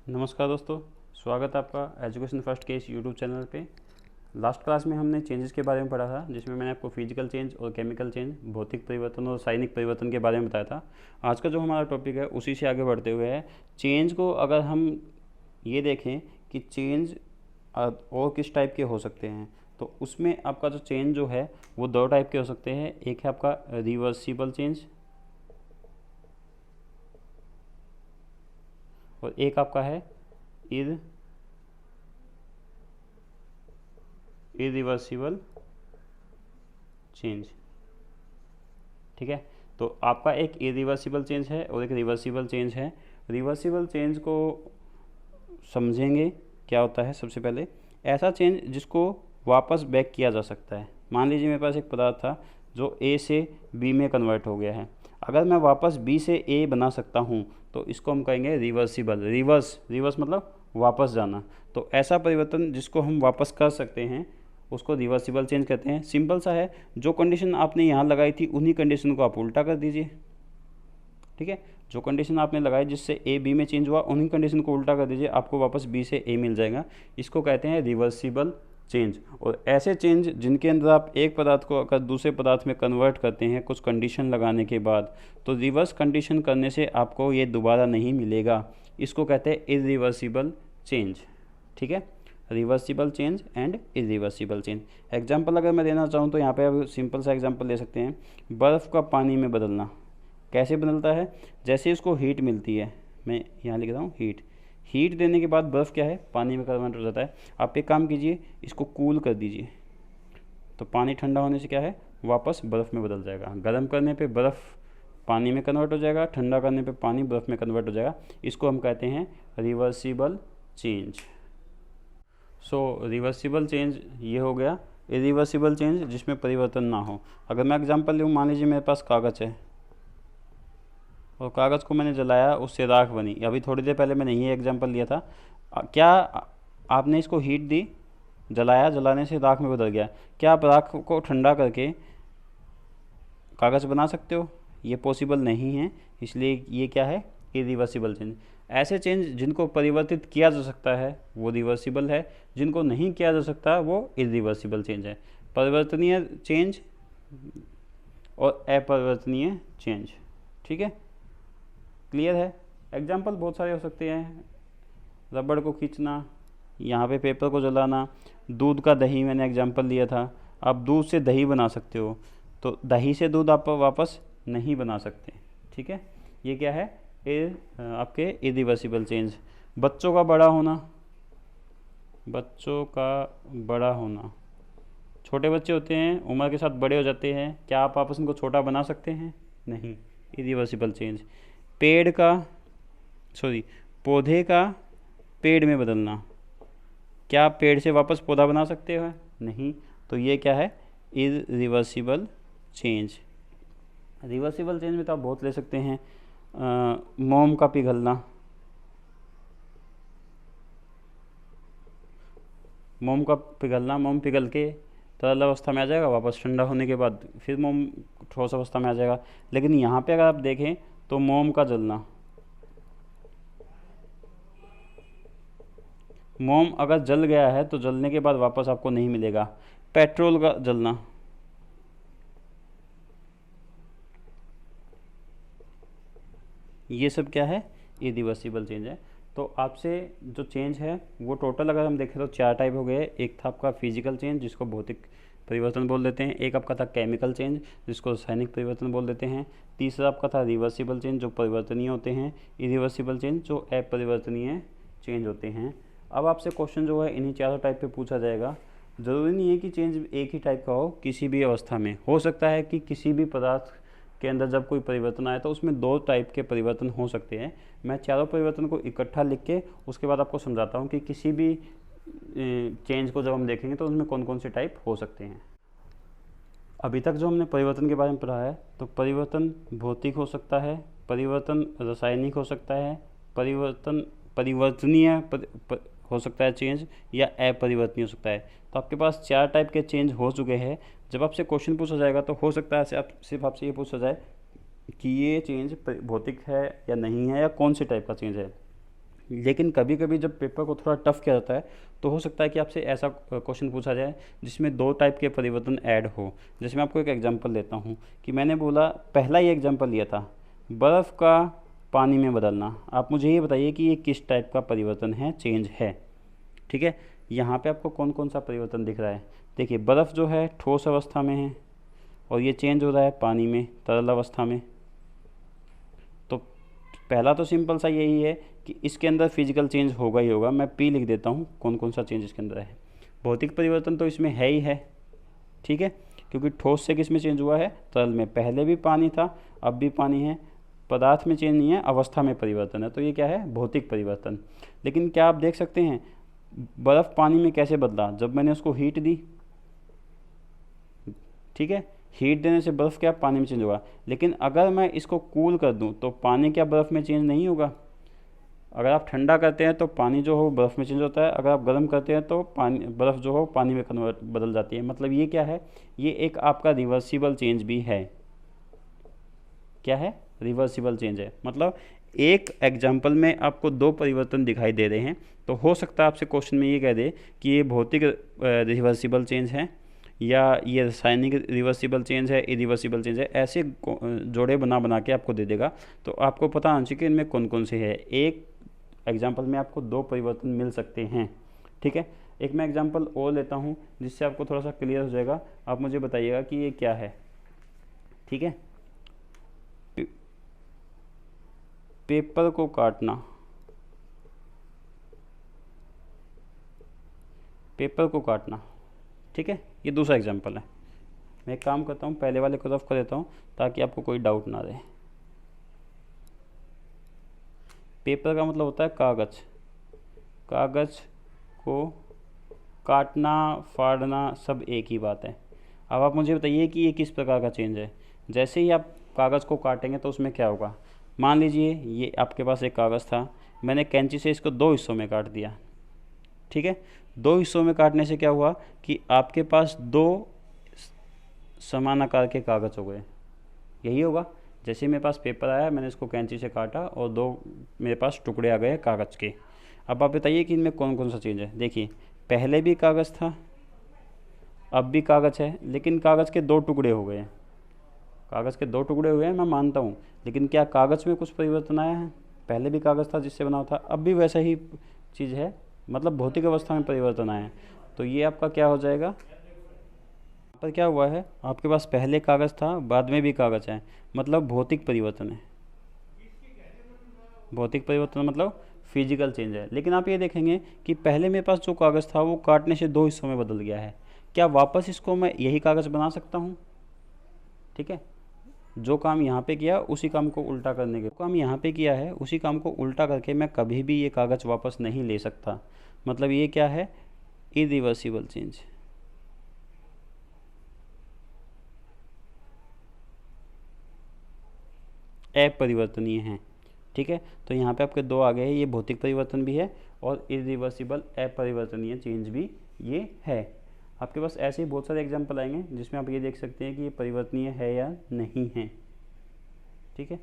नमस्कार दोस्तों, स्वागत है आपका एजुकेशन फर्स्ट के इस यूट्यूब चैनल पे। लास्ट क्लास में हमने चेंजेस के बारे में पढ़ा था, जिसमें मैंने आपको फिजिकल चेंज और केमिकल चेंज, भौतिक परिवर्तन और रासायनिक परिवर्तन के बारे में बताया था। आज का जो हमारा टॉपिक है उसी से आगे बढ़ते हुए है। चेंज को अगर हम ये देखें कि चेंज और किस टाइप के हो सकते हैं, तो उसमें आपका जो चेंज जो है वो दो टाइप के हो सकते हैं। एक है आपका रिवर्सिबल चेंज और एक आपका है इरिवर्सिबल चेंज। ठीक है, तो आपका एक इरिवर्सिबल चेंज है और एक रिवर्सिबल चेंज है। रिवर्सिबल चेंज को समझेंगे क्या होता है। सबसे पहले ऐसा चेंज जिसको वापस बैक किया जा सकता है। मान लीजिए मेरे पास एक पदार्थ था जो ए से बी में कन्वर्ट हो गया है। अगर मैं वापस बी से ए बना सकता हूँ तो इसको हम कहेंगे रिवर्सिबल। रिवर्स मतलब वापस जाना। तो ऐसा परिवर्तन जिसको हम वापस कर सकते हैं उसको रिवर्सिबल चेंज कहते हैं। सिंपल सा है, जो कंडीशन आपने यहाँ लगाई थी उन्हीं कंडीशन को आप उल्टा कर दीजिए। ठीक है, जो कंडीशन आपने लगाई जिससे ए बी में चेंज हुआ उन्हीं कंडीशन को उल्टा कर दीजिए, आपको वापस बी से ए मिल जाएगा। इसको कहते हैं रिवर्सिबल चेंज। और ऐसे चेंज जिनके अंदर आप एक पदार्थ को अगर दूसरे पदार्थ में कन्वर्ट करते हैं कुछ कंडीशन लगाने के बाद, तो रिवर्स कंडीशन करने से आपको ये दोबारा नहीं मिलेगा। इसको कहते हैं इरिवर्सिबल चेंज। ठीक है, reversible change and irreversible change. Example अगर मैं देना चाहूँ तो यहाँ पे अब सिंपल सा एग्जाम्पल ले सकते हैं। बर्फ़ का पानी में बदलना कैसे बदलता है? जैसे इसको हीट मिलती है, मैं यहाँ लिख रहा हूँ हीट देने के बाद बर्फ़ क्या है, पानी में कन्वर्ट हो जाता है। आप एक काम कीजिए, इसको कूल कर दीजिए तो पानी ठंडा होने से क्या है, वापस बर्फ़ में बदल जाएगा। गर्म करने पे बर्फ़ पानी में कन्वर्ट हो जाएगा, ठंडा करने पे पानी बर्फ़ में कन्वर्ट हो जाएगा। इसको हम कहते हैं रिवर्सिबल चेंज। सो रिवर्सिबल चेंज ये हो गया। इरिवर्सिबल चेंज जिसमें परिवर्तन ना हो। अगर मैं एग्जांपल लूँ, मान लीजिए मेरे पास कागज़ है और कागज़ को मैंने जलाया, उससे राख बनी। अभी थोड़ी देर पहले मैंने ये एग्जांपल लिया था। क्या आपने इसको हीट दी, जलाया, जलाने से राख में बदल गया। क्या आप राख को ठंडा करके कागज़ बना सकते हो? ये पॉसिबल नहीं है। इसलिए ये क्या है, इरिवर्सिबल चेंज। ऐसे चेंज जिनको परिवर्तित किया जा सकता है वो रिवर्सिबल है, जिनको नहीं किया जा सकता वो इरिवर्सिबल चेंज है। परिवर्तनीय चेंज और अपरिवर्तनीय चेंज। ठीक है, क्लियर है। एग्जाम्पल बहुत सारे हो सकते हैं। रबड़ को खींचना, यहाँ पे पेपर को जलाना, दूध का दही मैंने एग्जाम्पल लिया था। आप दूध से दही बना सकते हो, तो दही से दूध आप वापस नहीं बना सकते। ठीक है, ये क्या है, आपके इरिवर्सिबल चेंज। बच्चों का बड़ा होना। छोटे बच्चे होते हैं, उम्र के साथ बड़े हो जाते हैं, क्या आप वापस उनको छोटा बना सकते हैं? नहीं, इरिवर्सिबल चेंज। पेड़ का सॉरी पौधे का पेड़ में बदलना, क्या आप पेड़ से वापस पौधा बना सकते हो? नहीं। तो ये क्या है, इरिवर्सिबल चेंज। रिवर्सिबल चेंज में तो आप बहुत ले सकते हैं। मोम का पिघलना, मोम पिघल के तरल अवस्था में आ जाएगा, वापस ठंडा होने के बाद फिर मोम ठोस अवस्था में आ जाएगा। लेकिन यहाँ पे अगर आप देखें तो मोम का जलना, मोम अगर जल गया है तो जलने के बाद वापस आपको नहीं मिलेगा। पेट्रोल का जलना, ये सब क्या है, इरिवर्सिबल चेंज है। तो आपसे जो चेंज है वो टोटल अगर हम देखें तो चार टाइप हो गए। एक था आपका फिजिकल चेंज जिसको भौतिक परिवर्तन बोल देते हैं। एक आपका था केमिकल चेंज जिसको रासायनिक परिवर्तन बोल देते हैं। तीसरा आपका था रिवर्सिबल चेंज जो परिवर्तनीय होते हैं। इरिवर्सिबल चेंज जो अपरिवर्तनीय चेंज होते हैं। अब आपसे क्वेश्चन जो है इन्हीं चारों टाइप पे पूछा जाएगा। ज़रूरी नहीं है कि चेंज एक ही टाइप का हो, किसी भी अवस्था में हो सकता है कि किसी भी पदार्थ के अंदर जब कोई परिवर्तन आए तो उसमें दो टाइप के परिवर्तन हो सकते हैं। मैं चारों परिवर्तन को इकट्ठा लिख के उसके बाद आपको समझाता हूँ कि किसी भी चेंज को जब हम देखेंगे तो उसमें कौन कौन से टाइप हो सकते हैं। अभी तक जो हमने परिवर्तन के बारे में पढ़ा है, तो परिवर्तन भौतिक हो सकता है, परिवर्तन रासायनिक हो सकता है, परिवर्तनीय हो सकता है चेंज, या अपरिवर्तनीय हो सकता है। तो आपके पास चार टाइप के चेंज हो चुके हैं। जब आपसे क्वेश्चन पूछा जाएगा तो हो सकता है सिर्फ आपसे ये पूछा जाए कि ये चेंज भौतिक है या नहीं है, या कौन से टाइप का चेंज है। लेकिन कभी कभी जब पेपर को थोड़ा टफ किया जाता है तो हो सकता है कि आपसे ऐसा क्वेश्चन पूछा जाए जिसमें दो टाइप के परिवर्तन ऐड हो। जैसे मैं आपको एक एग्जांपल देता हूँ कि मैंने बोला, पहला ही एग्जांपल लिया था बर्फ़ का पानी में बदलना। आप मुझे ये बताइए कि ये किस टाइप का परिवर्तन है, चेंज है। ठीक है, यहाँ पे आपको कौन कौन सा परिवर्तन दिख रहा है। देखिए, बर्फ़ जो है ठोस अवस्था में है और ये चेंज हो रहा है पानी में, तरल अवस्था में। तो पहला तो सिंपल सा यही है कि इसके अंदर फिजिकल चेंज होगा ही होगा। मैं पी लिख देता हूँ कौन कौन सा चेंज इसके अंदर है। भौतिक परिवर्तन तो इसमें है ही है, ठीक है, क्योंकि ठोस से किस में चेंज हुआ है, तरल में। पहले भी पानी था, अब भी पानी है। पदार्थ में चेंज नहीं है, अवस्था में परिवर्तन है, तो ये क्या है, भौतिक परिवर्तन। लेकिन क्या आप देख सकते हैं बर्फ़ पानी में कैसे बदला, जब मैंने उसको हीट दी, ठीक है, हीट देने से बर्फ़ क्या पानी में चेंज होगा। लेकिन अगर मैं इसको कूल कर दूं तो पानी क्या बर्फ़ में चेंज नहीं होगा। अगर आप ठंडा करते हैं तो पानी जो हो बर्फ़ में चेंज होता है, अगर आप गर्म करते हैं तो पानी, बर्फ़ जो हो पानी में कन्वर्ट बदल जाती है। मतलब ये क्या है, ये एक आपका रिवर्सिबल चेंज भी है। क्या है, रिवर्सिबल चेंज है। मतलब एक एग्जाम्पल में आपको दो परिवर्तन दिखाई दे रहे हैं, तो हो सकता है आपसे क्वेश्चन में ये कह दे कि ये भौतिक रिवर्सिबल चेंज है या ये रासायनिक रिवर्सिबल चेंज है, इरिवर्सिबल चेंज है। ऐसे जोड़े बना बना के आपको दे देगा, तो आपको पता होना चाहिए कि इनमें कौन कौन से है। एक एग्जाम्पल में आपको दो परिवर्तन मिल सकते हैं, ठीक है। एक मैं एग्जाम्पल और लेता हूँ जिससे आपको थोड़ा सा क्लियर हो जाएगा। आप मुझे बताइएगा कि ये क्या है, ठीक है। पेपर को काटना, पेपर को काटना, ठीक है, ये दूसरा एग्जाम्पल है। मैं एक काम करता हूँ, पहले वाले को रफ कर देता हूँ ताकि आपको कोई डाउट ना रहे। पेपर का मतलब होता है कागज़, कागज़ को काटना, फाड़ना, सब एक ही बात है। अब आप मुझे बताइए कि ये किस प्रकार का चेंज है। जैसे ही आप कागज़ को काटेंगे तो उसमें क्या होगा। मान लीजिए ये आपके पास एक कागज़ था, मैंने कैंची से इसको दो हिस्सों में काट दिया, ठीक है। दो हिस्सों में काटने से क्या हुआ कि आपके पास दो समान आकार के कागज़ हो गए। यही होगा। जैसे मेरे पास पेपर आया, मैंने इसको कैंची से काटा और दो मेरे पास टुकड़े आ गए कागज़ के। अब आप बताइए कि इनमें कौन कौन सा चेंज है। देखिए, पहले भी कागज़ था, अब भी कागज़ है, लेकिन कागज़ के दो टुकड़े हो गए हैं। कागज़ के दो टुकड़े हुए हैं, मैं मानता हूँ, लेकिन क्या कागज़ में कुछ परिवर्तन आया है। पहले भी कागज़ था जिससे बना था, अब भी वैसा ही चीज़ है, मतलब भौतिक अवस्था में परिवर्तन आया है। तो ये आपका क्या हो जाएगा, पर क्या हुआ है, आपके पास पहले कागज़ था, बाद में भी कागज़ है, मतलब भौतिक परिवर्तन है। भौतिक परिवर्तन मतलब फिजिकल चेंज है। लेकिन आप ये देखेंगे कि पहले मेरे पास जो कागज़ था वो काटने से दो हिस्सों में बदल गया है। क्या वापस इसको मैं यही कागज़ बना सकता हूँ, ठीक है। जो काम यहाँ पे किया उसी काम को उल्टा करने के, काम यहाँ पे किया है उसी काम को उल्टा करके मैं कभी भी ये कागज़ वापस नहीं ले सकता। मतलब ये क्या है, इरिवर्सिबल चेंज। अपरिवर्तनीय हैं, ठीक है। तो यहाँ पे आपके दो आ गए हैं, ये भौतिक परिवर्तन भी है और इरिवर्सिबल अपरिवर्तनीय चेंज भी ये है। आपके पास ऐसे ही बहुत सारे एग्जाम्पल आएंगे जिसमें आप ये देख सकते हैं कि ये परिवर्तनीय है या नहीं है, ठीक है।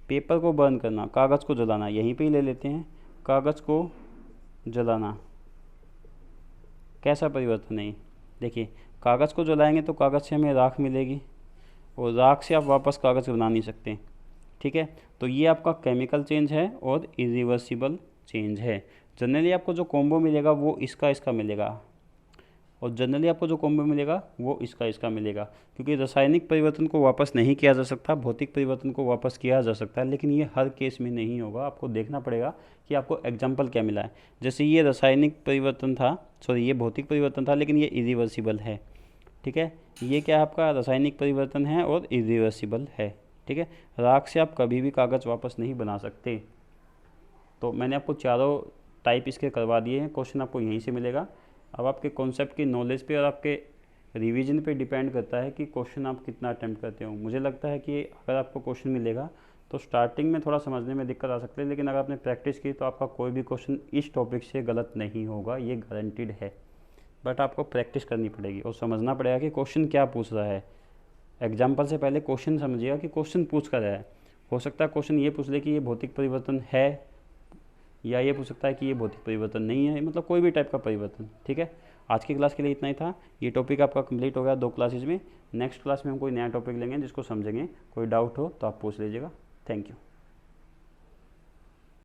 पेपर को बर्न करना, कागज़ को जलाना, यहीं पे ही ले लेते हैं। कागज़ को जलाना कैसा परिवर्तन है। देखिए, कागज़ को जलाएंगे तो कागज़ से हमें राख मिलेगी और राख से आप वापस कागज़ बना नहीं सकते, ठीक है। तो ये आपका केमिकल चेंज है और इरिवर्सिबल चेंज है। जनरली आपको जो कॉम्बो मिलेगा वो इसका इसका मिलेगा, और जनरली आपको जो कॉम्बो मिलेगा वो इसका इसका मिलेगा, क्योंकि रासायनिक परिवर्तन को वापस नहीं किया जा सकता, भौतिक परिवर्तन को वापस किया जा सकता है, लेकिन ये हर केस में नहीं होगा। आपको देखना पड़ेगा कि आपको एग्जाम्पल क्या मिला है। जैसे ये रासायनिक परिवर्तन था, सॉरी ये भौतिक परिवर्तन था, लेकिन ये इरिवर्सिबल है, ठीक है। ये क्या आपका रासायनिक परिवर्तन है और इरिवर्सिबल है, ठीक है। राख से आप कभी भी कागज़ वापस नहीं बना सकते। तो मैंने आपको चारों टाइप इसके करवा दिए हैं, क्वेश्चन आपको यहीं से मिलेगा। अब आपके कॉन्सेप्ट की नॉलेज पे और आपके रिवीजन पे डिपेंड करता है कि क्वेश्चन आप कितना अटैम्प्ट करते हो। मुझे लगता है कि अगर आपको क्वेश्चन मिलेगा तो स्टार्टिंग में थोड़ा समझने में दिक्कत आ सकती है, लेकिन अगर आपने प्रैक्टिस की तो आपका कोई भी क्वेश्चन इस टॉपिक से गलत नहीं होगा, ये गारंटीड है। बट आपको प्रैक्टिस करनी पड़ेगी और समझना पड़ेगा कि क्वेश्चन क्या पूछ रहा है। एग्जाम्पल से पहले क्वेश्चन समझिएगा कि क्वेश्चन पूछ कर रहा है। हो सकता है क्वेश्चन ये पूछ ले कि ये भौतिक परिवर्तन है या ये पूछ सकता है कि ये भौतिक परिवर्तन नहीं है, मतलब कोई भी टाइप का परिवर्तन। ठीक है, आज की क्लास के लिए इतना ही था। ये टॉपिक आपका कंप्लीट हो गया 2 क्लासेज में। नेक्स्ट क्लास में हम कोई नया टॉपिक लेंगे जिसको समझेंगे। कोई डाउट हो तो आप पूछ लीजिएगा। Thank you.